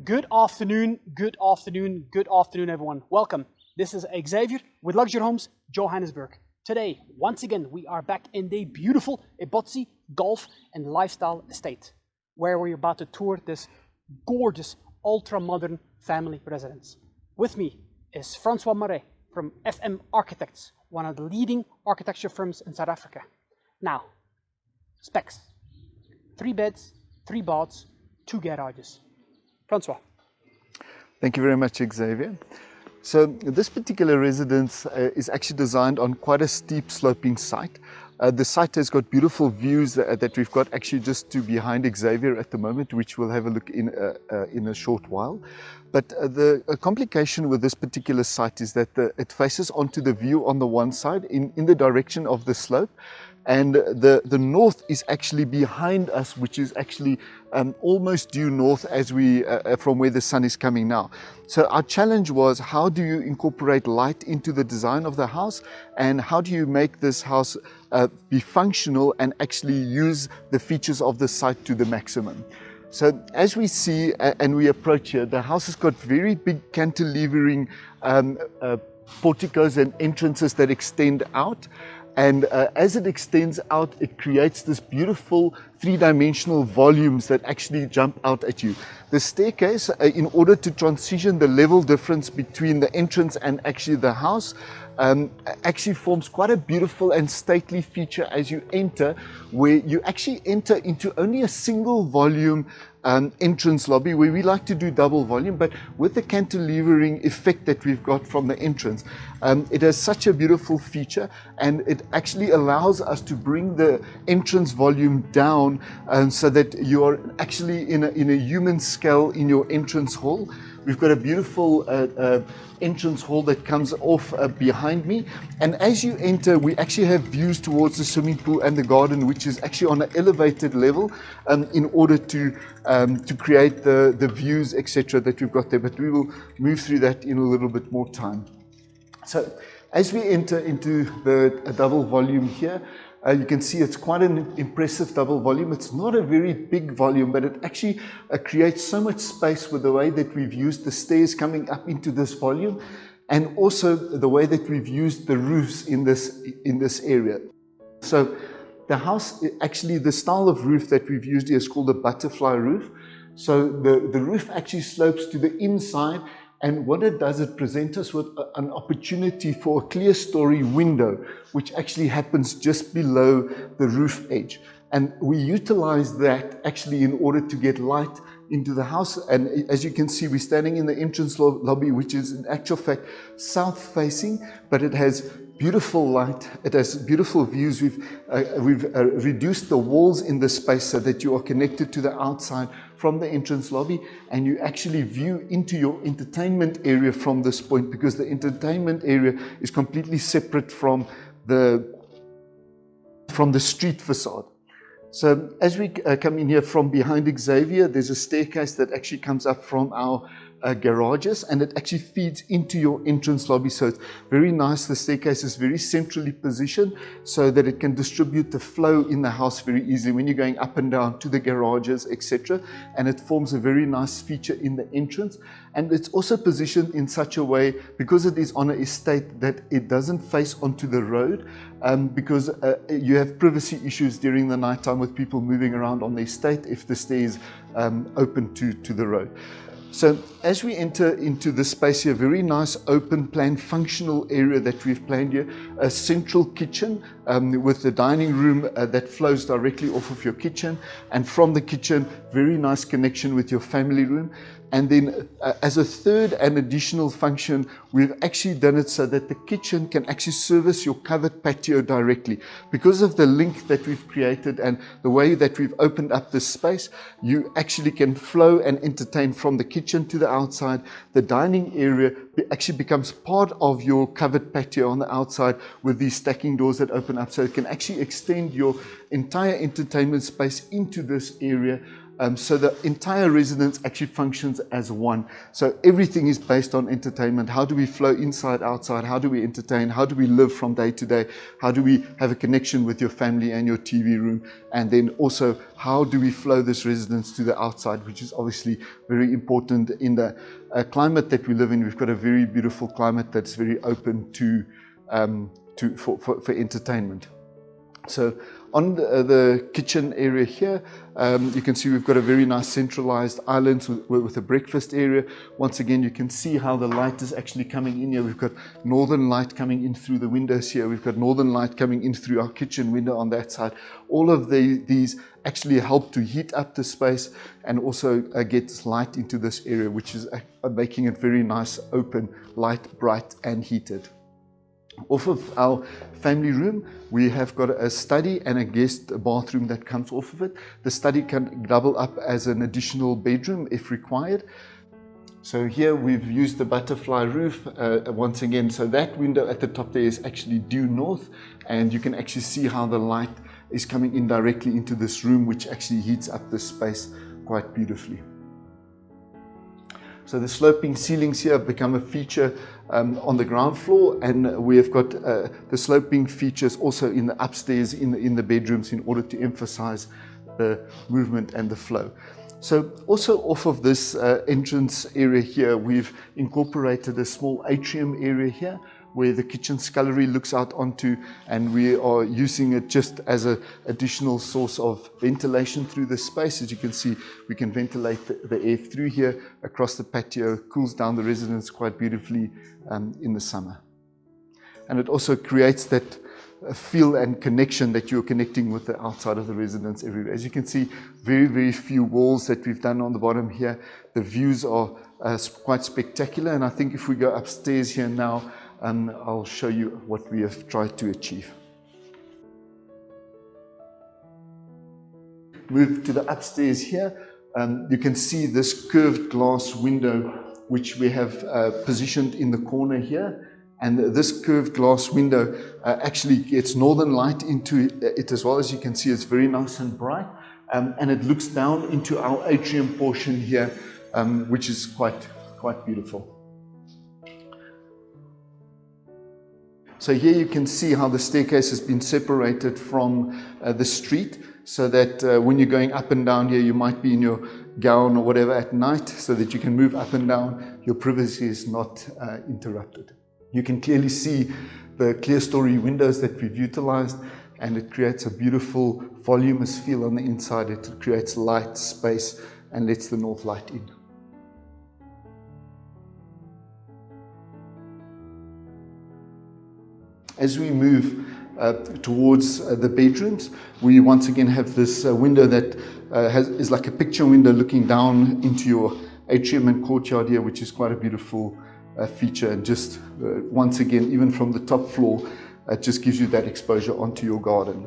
Good afternoon, good afternoon, good afternoon, everyone. Welcome. This is Xavier with Luxury Homes, Johannesburg. Today, once again, we are back in the beautiful Ebotse Golf and Lifestyle Estate, where we're about to tour this gorgeous, ultra-modern family residence. With me is Francois Marais from FM Architects, one of the leading architecture firms in South Africa. Now, specs. 3 beds, 3 baths, 2 garages. Francois. Thank you very much, Xavier. So this particular residence is actually designed on quite a steep sloping site. The site has got beautiful views that we've got actually just to behind Xavier at the moment, which we'll have a look in a short while. But the complication with this particular site is that it faces onto the view on the one side in the direction of the slope. And the north is actually behind us, which is actually almost due north as we from where the sun is coming now. So our challenge was, how do you incorporate light into the design of the house, and how do you make this house be functional and actually use the features of the site to the maximum? So as we see and we approach here, the house has got very big cantilevering porticos and entrances that extend out. And as it extends out, it creates this beautiful 3-dimensional volumes that actually jump out at you. The staircase, in order to transition the level difference between the entrance and actually the house, actually forms quite a beautiful and stately feature as you enter, where you actually enter into only a single volume entrance lobby, where we like to do double volume, but with the cantilevering effect that we've got from the entrance, it has such a beautiful feature, and it actually allows us to bring the entrance volume down so that you are actually in a human scale in your entrance hall. We've got a beautiful entrance hall that comes off behind me, and as you enter, we actually have views towards the swimming pool and the garden, which is actually on an elevated level in order to create the views, etc., that we've got there. But we will move through that in a little bit more time. So as we enter into the double volume here, you can see it's quite an impressive double volume. It's not a very big volume, but it actually creates so much space with the way that we've used the stairs coming up into this volume, and also the way that we've used the roofs in this area. So the house, actually the style of roof that we've used here is called a butterfly roof. So the roof actually slopes to the inside, and what it does, it presents us with an opportunity for a clear story window, which actually happens just below the roof edge. And we utilize that actually in order to get light into the house. And as you can see, we're standing in the entrance lobby, which is in actual fact south facing, but it has beautiful light, it has beautiful views. We've reduced the walls in this space so that you are connected to the outside from the entrance lobby, and you actually view into your entertainment area from this point, because the entertainment area is completely separate from the street facade. So as we come in here from behind Xavier, there's a staircase that actually comes up from our garages, and it actually feeds into your entrance lobby. So it's very nice. The staircase is very centrally positioned so that it can distribute the flow in the house very easily when you're going up and down to the garages, etc. And it forms a very nice feature in the entrance. And it's also positioned in such a way, because it is on an estate, that it doesn't face onto the road, because you have privacy issues during the night time with people moving around on the estate if the stair is open to the road. So as we enter into this space here, very nice open plan functional area that we've planned here, a central kitchen with the dining room that flows directly off of your kitchen, and from the kitchen, very nice connection with your family room. And then as a third and additional function, we've actually done it so that the kitchen can actually service your covered patio directly. Because of the link that we've created and the way that we've opened up this space, you actually can flow and entertain from the kitchen to the outside. The dining area actually becomes part of your covered patio on the outside with these stacking doors that open up. So it can actually extend your entire entertainment space into this area So the entire residence actually functions as one. So everything is based on entertainment. How do we flow inside, outside? How do we entertain? How do we live from day to day? How do we have a connection with your family and your TV room? And then also, how do we flow this residence to the outside, which is obviously very important in the climate that we live in. We've got a very beautiful climate that's very open for entertainment. So on the kitchen area here, you can see we've got a very nice centralized island with a breakfast area. Once again, you can see how the light is actually coming in here. We've got northern light coming in through the windows here. We've got northern light coming in through our kitchen window on that side. All of these actually help to heat up the space and also get light into this area, which is making it very nice, open, light, bright and heated. Off of our family room, we have got a study and a guest bathroom that comes off of it. The study can double up as an additional bedroom if required. So here we've used the butterfly roof once again. So that window at the top there is actually due north, and you can actually see how the light is coming in directly into this room, which actually heats up the space quite beautifully. So the sloping ceilings here have become a feature on the ground floor, and we have got the sloping features also in the upstairs in the bedrooms in order to emphasize the movement and the flow. So also off of this entrance area here, we've incorporated a small atrium area here where the kitchen scullery looks out onto, and we are using it just as an additional source of ventilation through the space. As you can see, we can ventilate the air through here across the patio, cools down the residence quite beautifully in the summer. And it also creates that feel and connection that you're connecting with the outside of the residence everywhere. As you can see, very, very few walls that we've done on the bottom here. The views are quite spectacular, and I think if we go upstairs here now, I'll show you what we have tried to achieve. Move to the upstairs here. You can see this curved glass window which we have positioned in the corner here. And this curved glass window actually gets northern light into it as well. As you can see, it's very nice and bright. And it looks down into our atrium portion here, which is quite beautiful. So here you can see how the staircase has been separated from the street, so that when you're going up and down here, you might be in your gown or whatever at night, so that you can move up and down. Your privacy is not interrupted. You can clearly see the clear story windows that we've utilized, and it creates a beautiful voluminous feel on the inside. It creates light, space, and lets the north light in. As we move towards the bedrooms, we once again have this window that is like a picture window looking down into your atrium and courtyard here, which is quite a beautiful feature. And just once again, even from the top floor, it just gives you that exposure onto your garden.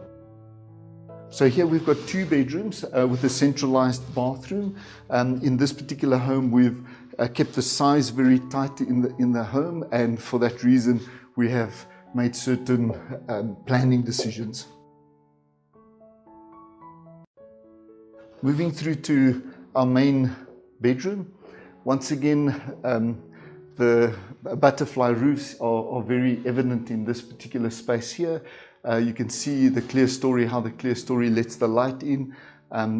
So here we've got two bedrooms with a centralized bathroom. In this particular home, we've kept the size very tight in the home, and for that reason, we have made certain planning decisions. Moving through to our main bedroom, once again, the butterfly roofs are very evident in this particular space here. You can see the clear story, how the clear story lets the light in.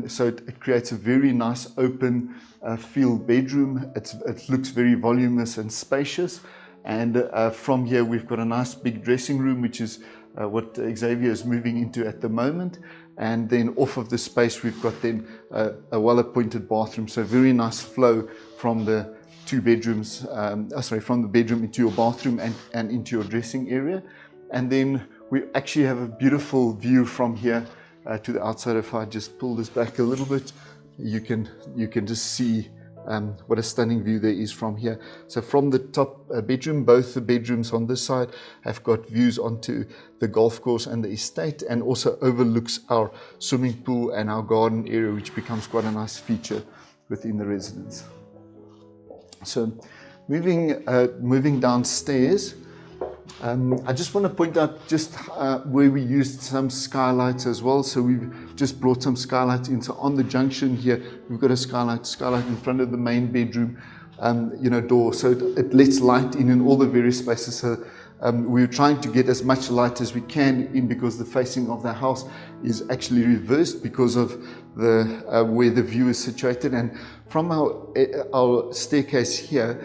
So it creates a very nice open feel bedroom. It looks very voluminous and spacious. And from here we've got a nice big dressing room, which is what Xavier is moving into at the moment. And then off of the space we've got then a well-appointed bathroom. So very nice flow from the two bedrooms, from the bedroom into your bathroom and into your dressing area. And then we actually have a beautiful view from here to the outside. If I just pull this back a little bit, you can just see what a stunning view there is from here. So from the top bedroom, both the bedrooms on this side have got views onto the golf course and the estate, and also overlooks our swimming pool and our garden area, which becomes quite a nice feature within the residence. So moving downstairs, I just want to point out just where we used some skylights as well. So we've just brought some skylights in. So on the junction here, we've got a skylight in front of the main bedroom, door. So it lets light in all the various spaces. So we're trying to get as much light as we can in, because the facing of the house is actually reversed because of the where the view is situated. And from our staircase here,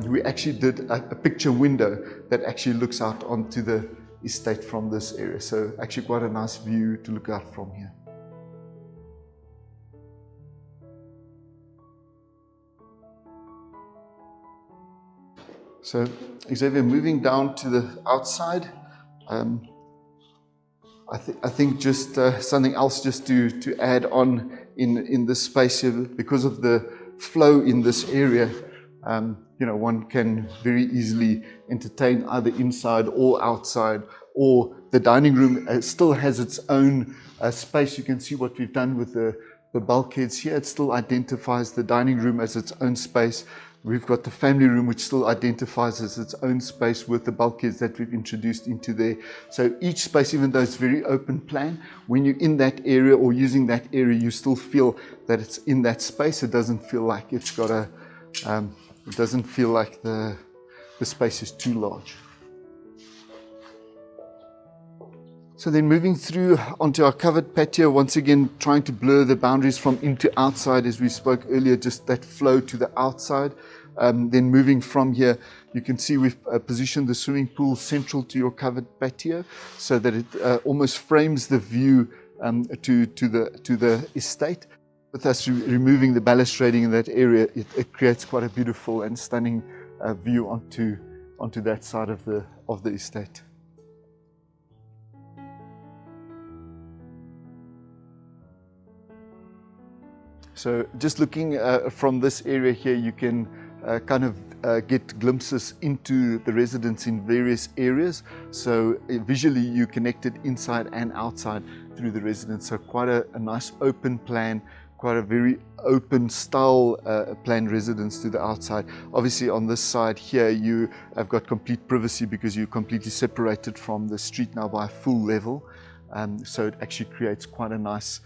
we actually did a picture window that actually looks out onto the estate from this area. So actually quite a nice view to look out from here. So Xavier, moving down to the outside, I think just something else just to add on in this space here, because of the flow in this area, one can very easily entertain either inside or outside, or the dining room still has its own space. You can see what we've done with the bulkheads here. It still identifies the dining room as its own space. We've got the family room, which still identifies as its own space with the bulkheads that we've introduced into there. So each space, even though it's very open plan, when you're in that area or using that area, you still feel that it's in that space. It doesn't feel like it's got a, it doesn't feel like the space is too large. So then moving through onto our covered patio, once again trying to blur the boundaries from in to outside, as we spoke earlier, just that flow to the outside. Then moving from here, you can see we've positioned the swimming pool central to your covered patio, so that it almost frames the view to the estate. With us removing the balustrading in that area, it creates quite a beautiful and stunning view onto that side of the estate. So just looking from this area here, you can kind of get glimpses into the residence in various areas. So visually you connected inside and outside through the residence. So quite a nice open plan, quite a very open style planned residence to the outside. Obviously on this side here you have got complete privacy because you're completely separated from the street now by a full level. So it actually creates quite a nice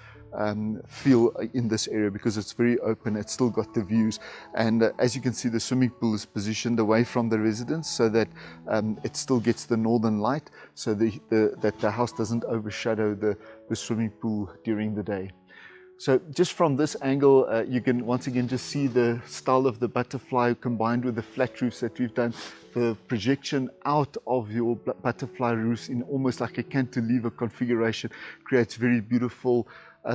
feel in this area because it's very open. It's still got the views, and as you can see, the swimming pool is positioned away from the residence so that it still gets the northern light, so that the house doesn't overshadow the swimming pool during the day. So just from this angle, you can once again just see the style of the butterfly combined with the flat roofs that we've done. The projection out of your butterfly roofs in almost like a cantilever configuration creates very beautiful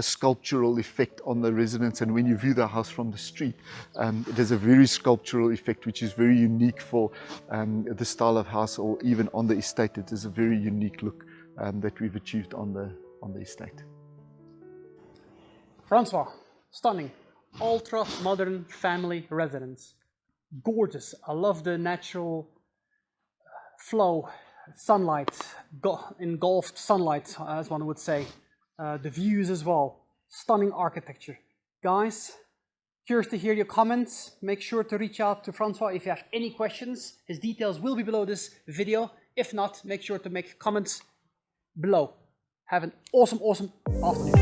sculptural effect on the residence. And when you view the house from the street, it has a very sculptural effect, which is very unique for the style of house, or even on the estate. It is a very unique look that we've achieved on the estate. Francois, stunning, ultra modern family residence. Gorgeous. I love the natural flow, sunlight, engulfed sunlight, as one would say. The views as well. Stunning architecture. Guys, curious to hear your comments. Make sure to reach out to Francois if you have any questions. His details will be below this video. If not, make sure to make comments below. Have an awesome, awesome afternoon.